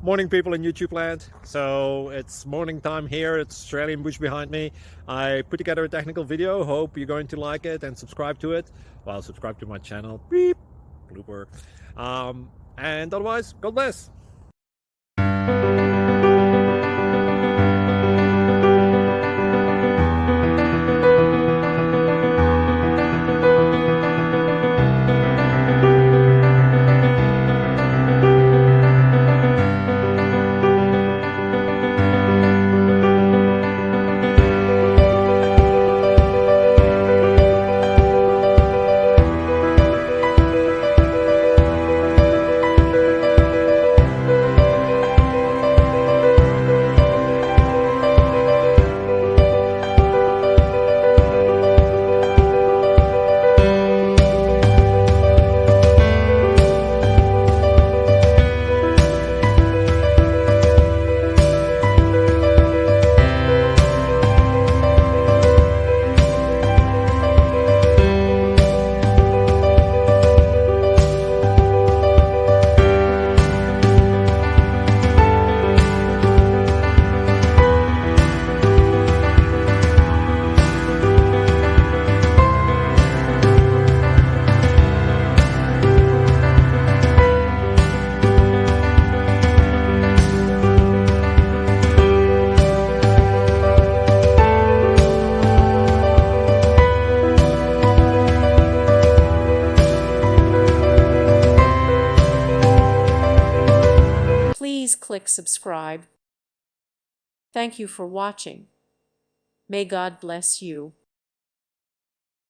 Morning, people in YouTube land. So it's morning time here. It's Australian bush behind me. I put together a technical video. Hope you're going to like it and subscribe to it. Well, subscribe to my channel. Beep. Blooper. And otherwise, God bless. Please click subscribe. Thank you for watching. May God bless you.